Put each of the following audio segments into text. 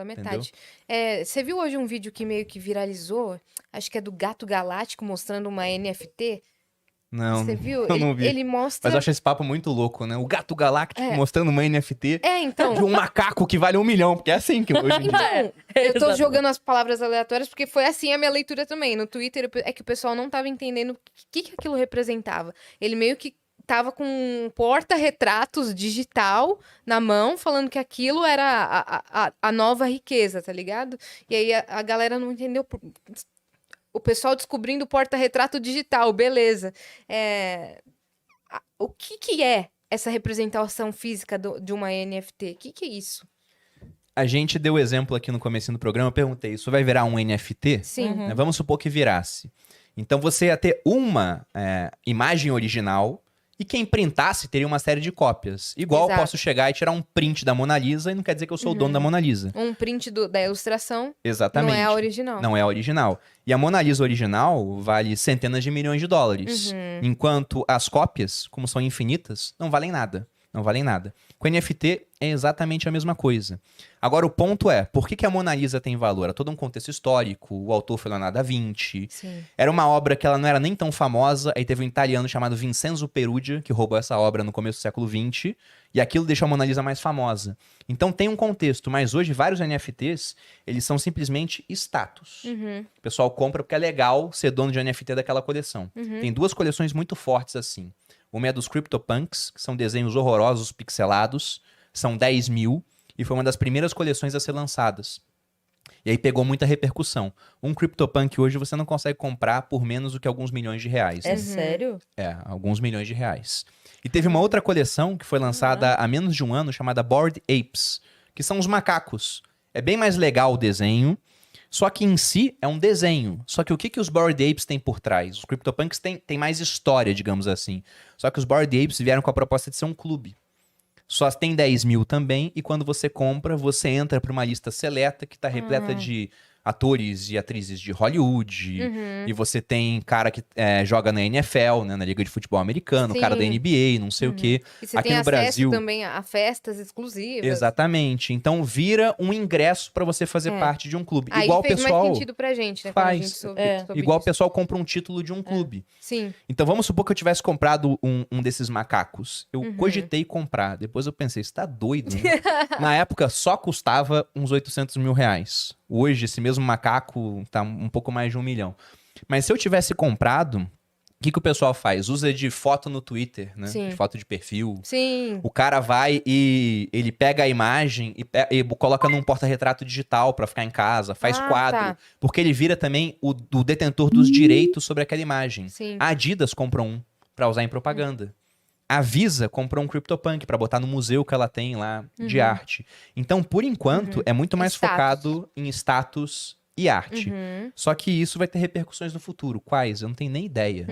metade. Entendeu? Você viu hoje um vídeo que meio que viralizou? Acho que é do Gato Galáctico mostrando uma NFT. Não, Você viu? eu não vi. Ele Mas mostra. eu acho esse papo muito louco, né? O Gato Galáctico É. mostrando uma NFT Então. de um macaco que vale 1 milhão, porque é assim que hoje em dia... Então, eu tô Exatamente. jogando as palavras aleatórias porque foi assim a minha leitura também. No Twitter é que o pessoal não tava entendendo o que aquilo representava. Ele meio que tava com um porta-retratos digital na mão, falando que aquilo era a nova riqueza, tá ligado? E aí a galera não entendeu. O pessoal descobrindo o porta-retrato digital, beleza. O que é essa representação física de uma NFT? O que é isso? A gente deu exemplo aqui no comecinho do programa, eu perguntei, isso vai virar um NFT? Sim. Uhum. Né? Vamos supor que virasse. Então você ia ter uma imagem original e quem printasse teria uma série de cópias. Igual eu Exato. posso chegar e tirar um print da Mona Lisa e não quer dizer que eu sou o dono da Mona Lisa. Um print da ilustração Exatamente. não é a original. Não é a original. E a Mona Lisa original vale centenas de milhões de dólares. Enquanto as cópias, como são infinitas, não valem nada. Não valem nada. Com NFT é exatamente a mesma coisa. Agora o ponto é, por que a Mona Lisa tem valor? Há todo um contexto histórico, o autor foi Leonardo da Vinci. Sim. Era uma obra que ela não era nem tão famosa, aí teve um italiano chamado Vincenzo Perugia, que roubou essa obra no começo do século XX, e aquilo deixou a Mona Lisa mais famosa. Então tem um contexto, mas hoje vários NFTs, eles são simplesmente status. O pessoal compra porque é legal ser dono de NFT daquela coleção. Tem duas coleções muito fortes assim. Uma é dos CryptoPunks, que são desenhos horrorosos, pixelados, são 10 mil, e foi uma das primeiras coleções a ser lançadas. E aí pegou muita repercussão. Um CryptoPunk hoje você não consegue comprar por menos do que alguns milhões de reais. É né? sério? Alguns milhões de reais. E teve uma outra coleção que foi lançada há menos de um ano, chamada Bored Apes, que são os macacos. É bem mais legal o desenho, só que em si é um desenho. Só que o que os Bored Apes têm por trás? Os CryptoPunks têm mais história, digamos assim. Só que os Bored Apes vieram com a proposta de ser um clube. Só tem 10 mil também, e quando você compra, você entra para uma lista seleta que está repleta de atores e atrizes de Hollywood. E você tem cara que joga na NFL, né, na Liga de Futebol Americano, Sim. cara da NBA, não sei o quê. E você Aqui tem no acesso Brasil... também a festas exclusivas. Exatamente. Então vira um ingresso para você fazer parte de um clube. Aí Igual o fez pessoal... mais sentido pra gente, né? Quando a faz. gente soube Igual o disso. pessoal compra um título de um clube. Sim. Então vamos supor que eu tivesse comprado um desses macacos. Eu cogitei comprar. Depois eu pensei, você tá doido? Né? Na época só custava uns 800 mil reais. Hoje esse mesmo macaco tá um pouco mais de 1 milhão. Mas se eu tivesse comprado, o que o pessoal faz? Usa de foto no Twitter, né? Sim. De foto de perfil. Sim. O cara vai e ele pega a imagem e coloca num porta-retrato digital pra ficar em casa, faz quadro. Tá. Porque ele vira também o detentor dos direitos sobre aquela imagem. Sim. A Adidas comprou um pra usar em propaganda. A Visa comprou um CryptoPunk pra botar no museu que ela tem lá de arte. Então, por enquanto, é muito mais Status. focado em status e arte. Só que isso vai ter repercussões no futuro. Quais? Eu não tenho nem ideia.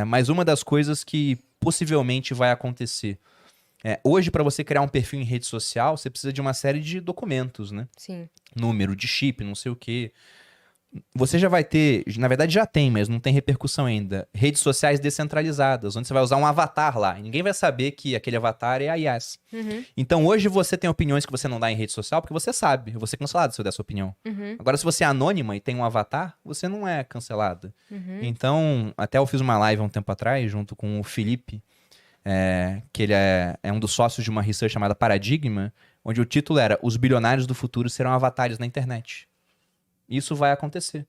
Mas uma das coisas que possivelmente vai acontecer. Hoje, para você criar um perfil em rede social, você precisa de uma série de documentos, né? Sim. Número de chip, não sei o quê. Você já vai ter, na verdade já tem, mas não tem repercussão ainda, redes sociais descentralizadas, onde você vai usar um avatar lá. E ninguém vai saber que aquele avatar é a Yas. Então hoje você tem opiniões que você não dá em rede social porque você sabe. Eu vou ser cancelado se eu der essa opinião. Agora, se você é anônima e tem um avatar, você não é cancelada. Então, até eu fiz uma live há um tempo atrás, junto com o Felipe, que ele é um dos sócios de uma research chamada Paradigma, onde o título era Os bilionários do futuro serão avatares na internet. Isso vai acontecer.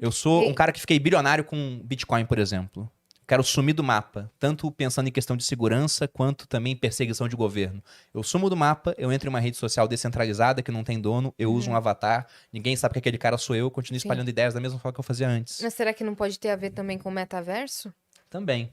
Eu sou um cara que fiquei bilionário com Bitcoin, por exemplo. Quero sumir do mapa, tanto pensando em questão de segurança, quanto também em perseguição de governo. Eu sumo do mapa, eu entro em uma rede social descentralizada, que não tem dono, eu uso um avatar, ninguém sabe que aquele cara sou eu continuo espalhando ideias da mesma forma que eu fazia antes. Mas será que não pode ter a ver também com o metaverso? Também.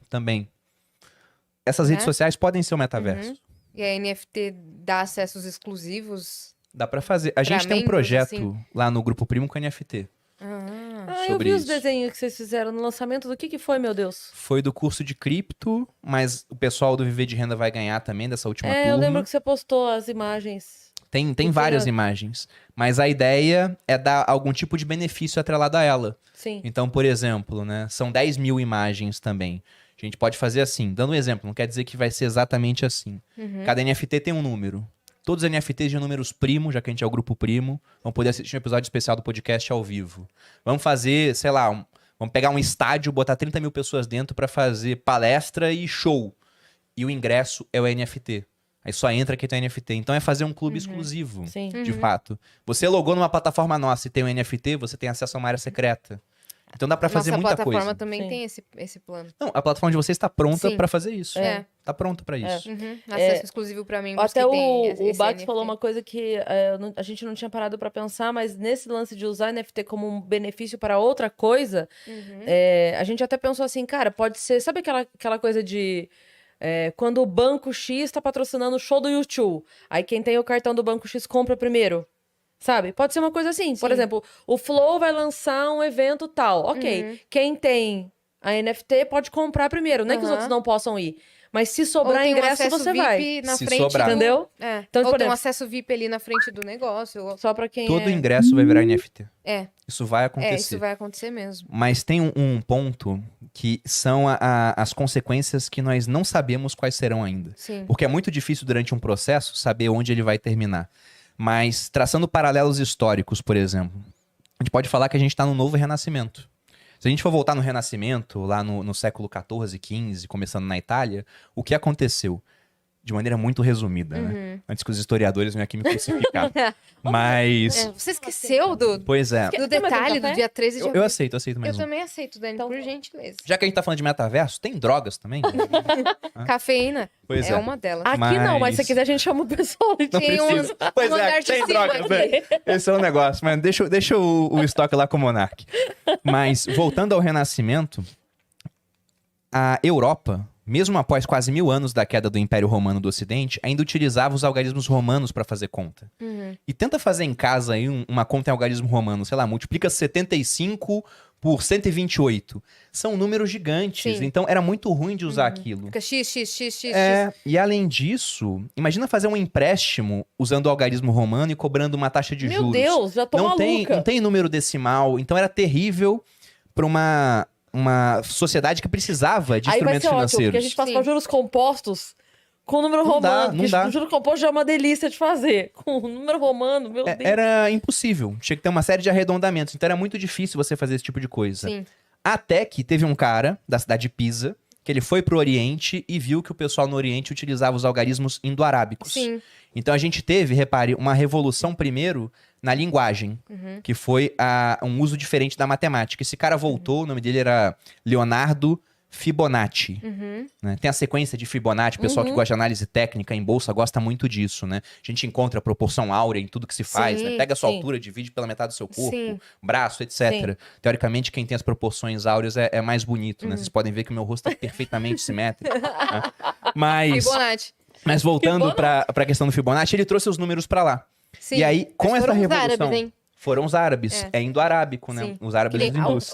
Essas redes sociais podem ser o metaverso. E a NFT dá acessos exclusivos? Dá pra fazer. A gente tem um membros, projeto assim? lá no Grupo Primo com NFT. Eu Sobre vi os isso. desenhos que vocês fizeram no lançamento. Do que foi, meu Deus? Foi do curso de cripto, mas o pessoal do Viver de Renda vai ganhar também dessa última turma. Eu lembro que você postou as imagens. Tem várias imagens. Mas a ideia é dar algum tipo de benefício atrelado a ela. Sim. Então, por exemplo, né, são 10 mil imagens também. A gente pode fazer assim, dando um exemplo, não quer dizer que vai ser exatamente assim. Cada NFT tem um número. Todos os NFTs de números primo, já que a gente é o grupo primo, vão poder assistir um episódio especial do podcast ao vivo. Vamos fazer, sei lá, vamos pegar um estádio, botar 30 mil pessoas dentro pra fazer palestra e show. E o ingresso é o NFT. Aí só entra quem tem NFT. Então é fazer um clube exclusivo, Sim. de fato. Você logou numa plataforma nossa e tem um NFT, você tem acesso a uma área secreta. Então dá pra fazer Nossa muita plataforma coisa. também Sim. tem esse plano. Não, a plataforma de vocês está pronta Sim. pra fazer isso. É. Tá pronta pra isso. Acesso exclusivo pra mim. Até que tem o esse Bax NFT. falou uma coisa que a gente não tinha parado pra pensar, mas nesse lance de usar NFT como um benefício para outra coisa, a gente até pensou assim, cara, pode ser... Sabe aquela coisa de... quando o Banco X tá patrocinando o show do YouTube, aí quem tem o cartão do Banco X compra primeiro. Sabe? Pode ser uma coisa assim. Por Sim. exemplo, o Flow vai lançar um evento tal. Ok, quem tem a NFT pode comprar primeiro. Não é que os outros não possam ir. Mas se Ou sobrar tem um ingresso, acesso você VIP vai. na Se frente sobrar. do- Entendeu? É. Então, Ou por tem um exemplo- acesso VIP ali na frente do negócio. Só pra quem Todo ingresso vai virar NFT. Isso vai acontecer. Isso vai acontecer mesmo. Mas tem um ponto que são as consequências que nós não sabemos quais serão ainda. Sim. Porque é muito difícil durante um processo saber onde ele vai terminar. Mas traçando paralelos históricos, por exemplo, a gente pode falar que a gente está no novo renascimento. Se a gente for voltar no Renascimento, lá no século XIV, XV, começando na Itália, o que aconteceu? De maneira muito resumida, né? Antes que os historiadores venham aqui me crucificar. Mas, Você esqueceu do pois é. Quer mais um detalhe do café? dia 13 de Eu abril. aceito Eu mais um. também aceito, Dani, Então por tá. gentileza. Já que a gente tá falando de metaverso, tem drogas também? Cafeína Pois é é. uma delas. Aqui não, mas se Mas- quiser a gente chama o pessoal. Não Tem um- precisa. Pois um andar é, de tem cima drogas, aqui. velho. Esse é o negócio, mas deixa o estoque lá com o Monark. Mas, voltando ao Renascimento, a Europa, mesmo após quase 1000 anos da queda do Império Romano do Ocidente, ainda utilizava os algarismos romanos para fazer conta. E tenta fazer em casa aí uma conta em algarismo romano, sei lá, multiplica 75 por 128. São números gigantes, Sim. então era muito ruim de usar aquilo. Fica x. E além disso, imagina fazer um empréstimo usando o algarismo romano e cobrando uma taxa de Meu juros. Deus, já tô não maluca. tem número decimal, então era terrível para uma sociedade que precisava de Aí vai instrumentos ser ótimo, porque a financeiros. gente passa Sim. para juros compostos com número Não dá, romano. não Porque dá. juro composto já é uma delícia de fazer. Com número romano, meu Deus. Era impossível. Tinha que ter uma série de arredondamentos. Então era muito difícil você fazer esse tipo de coisa. Sim. Até que teve um cara da cidade de Pisa que ele foi pro Oriente e viu que o pessoal no Oriente utilizava os algarismos indo-arábicos. Sim. Então a gente teve, repare, uma revolução primeiro na linguagem, que foi um uso diferente da matemática. Esse cara voltou, o nome dele era Leonardo Fibonacci. Né? Tem a sequência de Fibonacci, o pessoal que gosta de análise técnica em bolsa gosta muito disso, né? A gente encontra a proporção áurea em tudo que se faz, né? Sim, Pega a sua sim. altura, divide pela metade do seu corpo, Sim. braço, etc. Teoricamente, quem tem as proporções áureas é mais bonito, né? Vocês podem ver que o meu rosto é perfeitamente simétrico. Né? Fibonacci. Mas voltando pra questão do Fibonacci, ele trouxe os números pra lá. Sim. E aí, com Mas essa foram os revolução... árabes, hein? Foram os árabes. É indo-arábico, né? Sim. Os árabes Que nem hindus.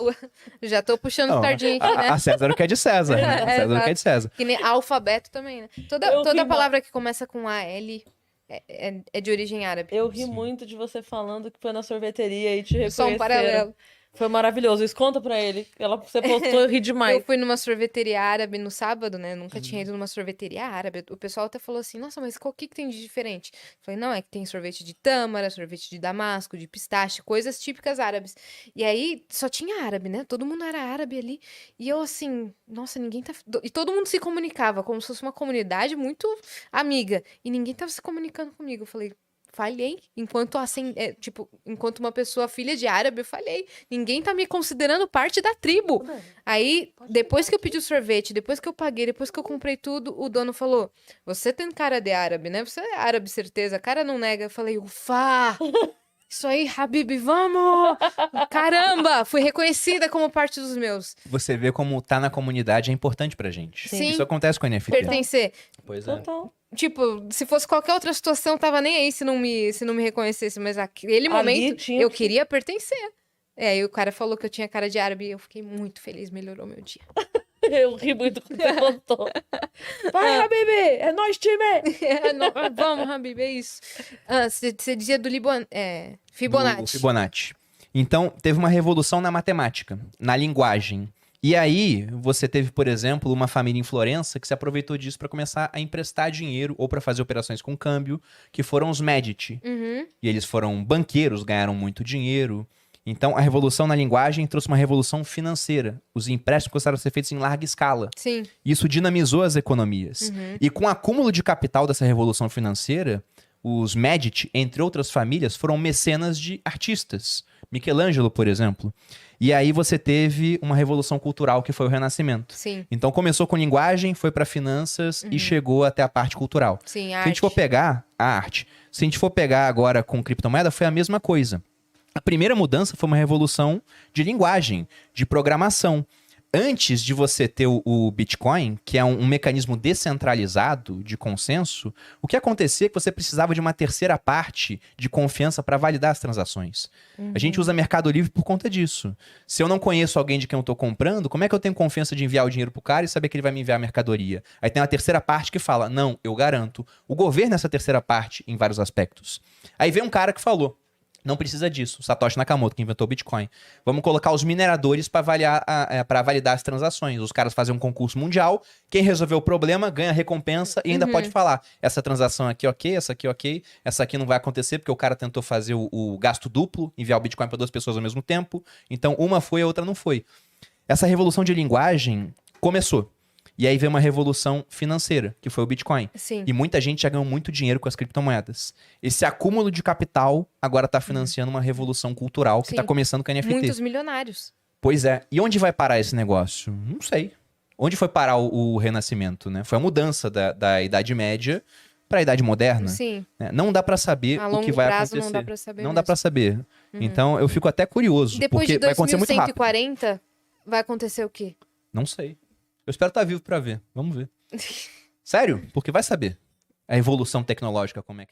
Já tô puxando Não, sardinha aqui, né? a César o que é de César, né? A César o que é de César. Que nem alfabeto também, né? Eu Toda ri palavra que começa com AL é de origem árabe. Eu ri muito de você falando que foi na sorveteria e te reconheceram. Só um paralelo. Foi maravilhoso. Isso conta pra ele. Você postou, eu ri demais. Eu fui numa sorveteria árabe no sábado, né? Nunca tinha ido numa sorveteria árabe. O pessoal até falou assim, nossa, mas o que tem de diferente? Eu falei, não, é que tem sorvete de tâmara, sorvete de damasco, de pistache, coisas típicas árabes. E aí, só tinha árabe, né? Todo mundo era árabe ali. E eu assim, nossa, ninguém tá... E todo mundo se comunicava, como se fosse uma comunidade muito amiga. E ninguém tava se comunicando comigo. Eu falei... Falhei. Enquanto enquanto uma pessoa filha de árabe, eu falhei. Ninguém tá me considerando parte da tribo. Aí, depois que eu pedi o sorvete, depois que eu paguei, depois que eu comprei tudo, o dono falou: Você tem cara de árabe, né? Você é árabe, certeza. A cara não nega. Eu falei: Ufa! Isso aí, Habib, vamos! Caramba! Fui reconhecida como parte dos meus. Você vê como tá na comunidade é importante pra gente. Sim. Isso acontece com o NFT. Pertencer. Pois é. Total. Tipo, se fosse qualquer outra situação, tava nem aí se não me reconhecesse. Mas naquele momento, tinha eu que- queria pertencer. Aí o cara falou que eu tinha cara de árabe e eu fiquei muito feliz, melhorou meu dia. Eu ri muito quando você contou. Vai, Habibi! É nós, time! Vamos, Habib, é isso. Você dizia do Do Fibonacci. Fibonacci. Então, teve uma revolução na matemática, na linguagem. E aí, você teve, por exemplo, uma família em Florença que se aproveitou disso para começar a emprestar dinheiro ou para fazer operações com câmbio, que foram os Medici. Uhum. E eles foram banqueiros, ganharam muito dinheiro. Então, a revolução na linguagem trouxe uma revolução financeira. Os empréstimos começaram a ser feitos em larga escala. Sim. Isso dinamizou as economias. E com o acúmulo de capital dessa revolução financeira, os Medici, entre outras famílias, foram mecenas de artistas. Michelangelo, por exemplo. E aí você teve uma revolução cultural que foi o Renascimento. Sim. Então começou com linguagem, foi para finanças e chegou até a parte cultural. Sim, Se a gente for pegar a arte, se a gente for pegar agora com criptomoeda, foi a mesma coisa. A primeira mudança foi uma revolução de linguagem, de programação. Antes de você ter o Bitcoin, que é um mecanismo descentralizado de consenso, o que acontecia é que você precisava de uma terceira parte de confiança para validar as transações. A gente usa Mercado Livre por conta disso. Se eu não conheço alguém de quem eu estou comprando, como é que eu tenho confiança de enviar o dinheiro pro cara e saber que ele vai me enviar a mercadoria? Aí tem uma terceira parte que fala, não, eu garanto. O governo é essa terceira parte em vários aspectos. Aí vem um cara que falou, não precisa disso. Satoshi Nakamoto, que inventou o Bitcoin. Vamos colocar os mineradores para validar as transações. Os caras fazem um concurso mundial. Quem resolveu o problema ganha recompensa e ainda pode falar. Essa transação aqui ok, essa aqui ok. Essa aqui não vai acontecer porque o cara tentou fazer o gasto duplo, enviar o Bitcoin para duas pessoas ao mesmo tempo. Então uma foi, a outra não foi. Essa revolução de linguagem começou. E aí veio uma revolução financeira, que foi o Bitcoin. Sim. E muita gente já ganhou muito dinheiro com as criptomoedas. Esse acúmulo de capital agora está financiando uma revolução cultural que está Sim. começando com a NFT. Muitos milionários. Pois é. E onde vai parar esse negócio? Não sei. Onde foi parar o Renascimento, né? Foi a mudança da Idade Média para a Idade Moderna. Sim. Né? Não dá para saber A o longo que vai prazo acontecer. não dá pra saber Não mesmo. dá para saber. Então eu fico até curioso, Depois porque de vai acontecer muito rápido. 2140, vai acontecer o quê? Não sei. Eu espero estar vivo para ver. Vamos ver. Sério? Porque vai saber. A evolução tecnológica como é que